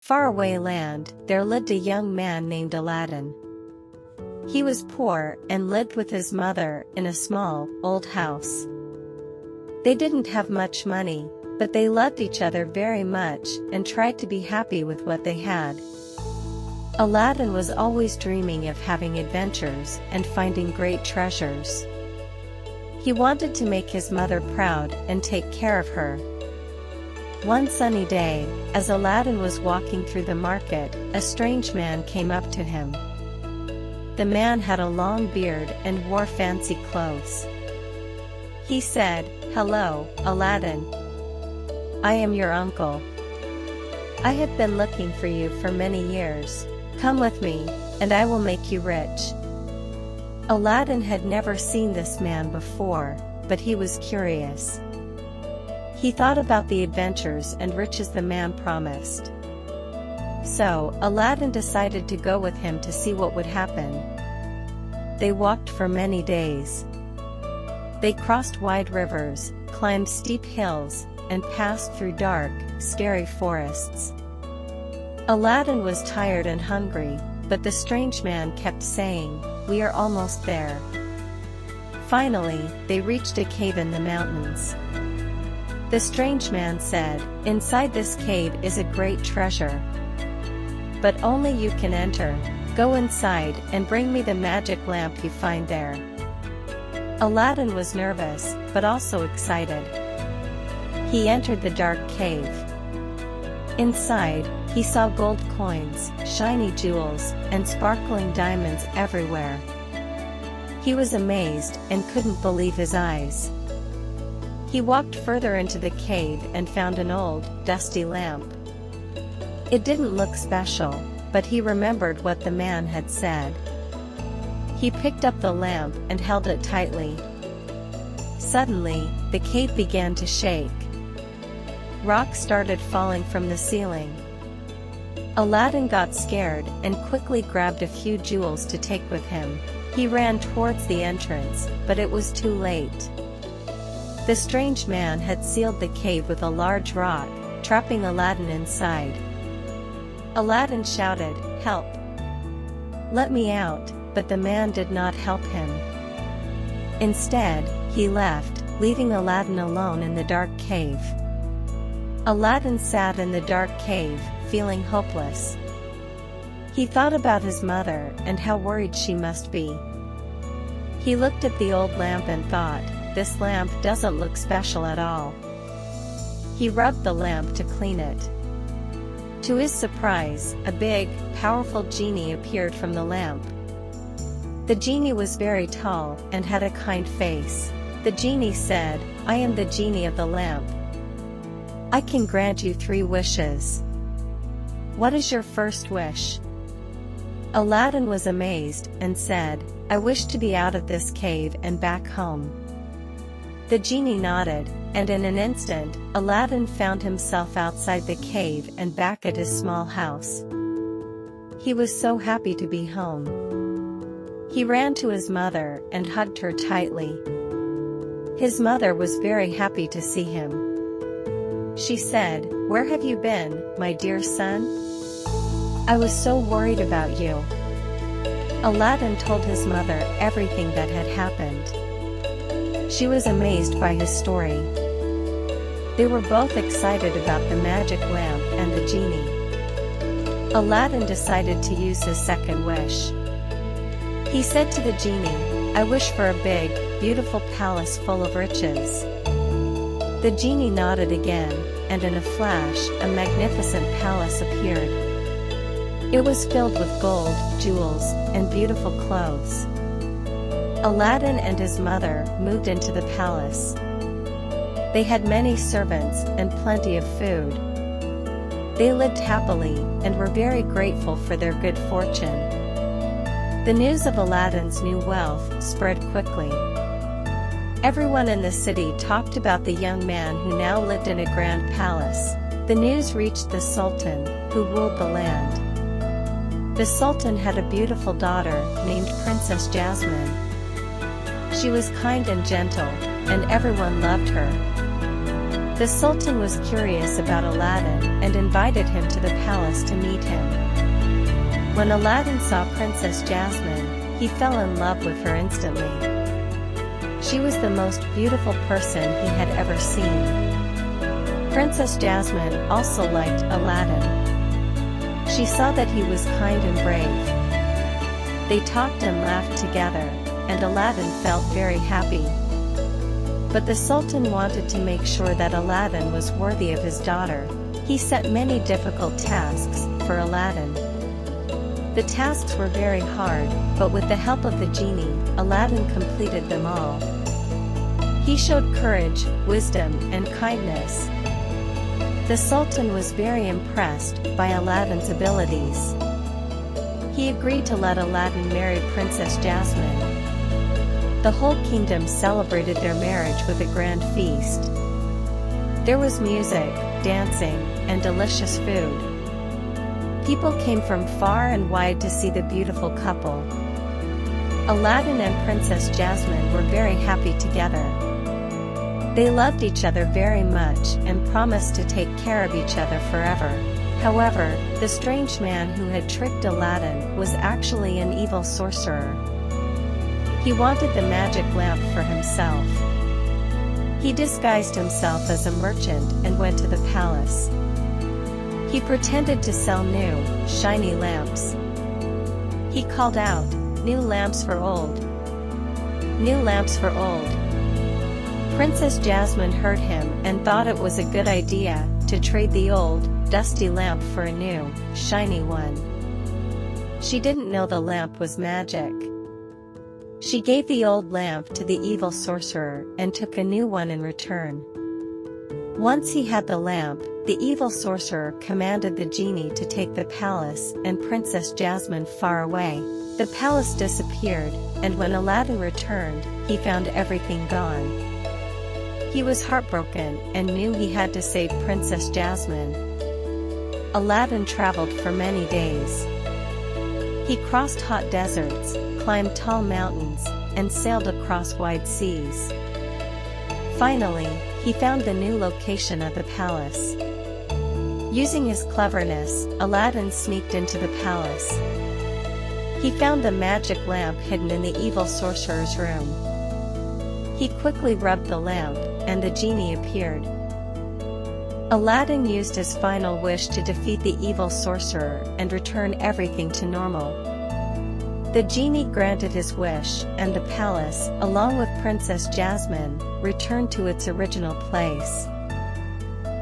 Faraway land, there lived a young man named Aladdin. He was poor and lived with his mother in a small, old house. They didn't have much money, but they loved each other very much and tried to be happy with what they had. Aladdin was always dreaming of having adventures and finding great treasures. He wanted to make his mother proud and take care of her. One sunny day, as Aladdin was walking through the market, a strange man came up to him. The man had a long beard and wore fancy clothes. He said, "Hello, Aladdin. I am your uncle. I have been looking for you for many years. Come with me, and I will make you rich." Aladdin had never seen this man before, but he was curious. He thought about the adventures and riches the man promised. So, Aladdin decided to go with him to see what would happen. They walked for many days. They crossed wide rivers, climbed steep hills, and passed through dark, scary forests. Aladdin was tired and hungry, but the strange man kept saying, "We are almost there." Finally, they reached a cave in the mountains. The strange man said, "Inside this cave is a great treasure. But only you can enter. Go inside and bring me the magic lamp you find there." Aladdin was nervous, but also excited. He entered the dark cave. Inside, he saw gold coins, shiny jewels, and sparkling diamonds everywhere. He was amazed and couldn't believe his eyes. He walked further into the cave and found an old, dusty lamp. It didn't look special, but he remembered what the man had said. He picked up the lamp and held it tightly. Suddenly, the cave began to shake. Rocks started falling from the ceiling. Aladdin got scared and quickly grabbed a few jewels to take with him. He ran towards the entrance, but it was too late. The strange man had sealed the cave with a large rock, trapping Aladdin inside. Aladdin shouted, "Help! Let me out," but the man did not help him. Instead, he left, leaving Aladdin alone in the dark cave. Aladdin sat in the dark cave, feeling hopeless. He thought about his mother and how worried she must be. He looked at the old lamp and thought, "This lamp doesn't look special at all." He rubbed the lamp to clean it. To his surprise, a big, powerful genie appeared from the lamp. The genie was very tall and had a kind face. The genie said, "I am the genie of the lamp. I can grant you 3 wishes. What is your first wish?" Aladdin was amazed and said, "I wish to be out of this cave and back home." The genie nodded, and in an instant, Aladdin found himself outside the cave and back at his small house. He was so happy to be home. He ran to his mother and hugged her tightly. His mother was very happy to see him. She said, "Where have you been, my dear son? I was so worried about you." Aladdin told his mother everything that had happened. She was amazed by his story. They were both excited about the magic lamp and the genie. Aladdin decided to use his second wish. He said to the genie, "I wish for a big, beautiful palace full of riches." The genie nodded again, and in a flash, a magnificent palace appeared. It was filled with gold, jewels, and beautiful clothes. Aladdin and his mother moved into the palace. They had many servants and plenty of food. They lived happily and were very grateful for their good fortune. The news of Aladdin's new wealth spread quickly. Everyone in the city talked about the young man who now lived in a grand palace. The news reached the Sultan, who ruled the land. The Sultan had a beautiful daughter named Princess Jasmine. She was kind and gentle, and everyone loved her. The Sultan was curious about Aladdin and invited him to the palace to meet him. When Aladdin saw Princess Jasmine, he fell in love with her instantly. She was the most beautiful person he had ever seen. Princess Jasmine also liked Aladdin. She saw that he was kind and brave. They talked and laughed together, and Aladdin felt very happy. But the Sultan wanted to make sure that Aladdin was worthy of his daughter. He set many difficult tasks for Aladdin. The tasks were very hard, but with the help of the genie, Aladdin completed them all. He showed courage, wisdom, and kindness. The Sultan was very impressed by Aladdin's abilities. He agreed to let Aladdin marry Princess Jasmine. The whole kingdom celebrated their marriage with a grand feast. There was music, dancing, and delicious food. People came from far and wide to see the beautiful couple. Aladdin and Princess Jasmine were very happy together. They loved each other very much and promised to take care of each other forever. However, the strange man who had tricked Aladdin was actually an evil sorcerer. He wanted the magic lamp for himself. He disguised himself as a merchant and went to the palace. He pretended to sell new, shiny lamps. He called out, "New lamps for old! New lamps for old!" Princess Jasmine heard him and thought it was a good idea to trade the old, dusty lamp for a new, shiny one. She didn't know the lamp was magic. She gave the old lamp to the evil sorcerer and took a new one in return. Once he had the lamp, the evil sorcerer commanded the genie to take the palace and Princess Jasmine far away. The palace disappeared, and when Aladdin returned, he found everything gone. He was heartbroken and knew he had to save Princess Jasmine. Aladdin traveled for many days. He crossed hot deserts, climbed tall mountains, and sailed across wide seas. Finally, he found the new location of the palace. Using his cleverness, Aladdin sneaked into the palace. He found the magic lamp hidden in the evil sorcerer's room. He quickly rubbed the lamp, and the genie appeared. Aladdin used his final wish to defeat the evil sorcerer and return everything to normal. The genie granted his wish, and the palace, along with Princess Jasmine, returned to its original place.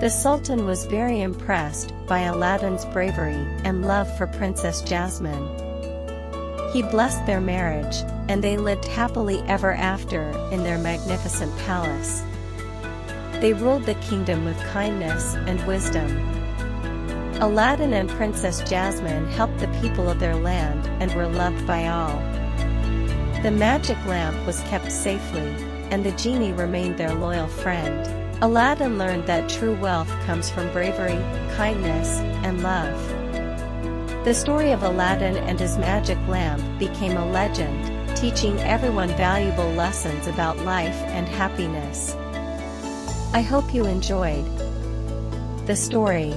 The Sultan was very impressed by Aladdin's bravery and love for Princess Jasmine. He blessed their marriage, and they lived happily ever after in their magnificent palace. They ruled the kingdom with kindness and wisdom. Aladdin and Princess Jasmine helped the people of their land and were loved by all. The magic lamp was kept safely, and the genie remained their loyal friend. Aladdin learned that true wealth comes from bravery, kindness, and love. The story of Aladdin and his magic lamp became a legend, teaching everyone valuable lessons about life and happiness. I hope you enjoyed the story.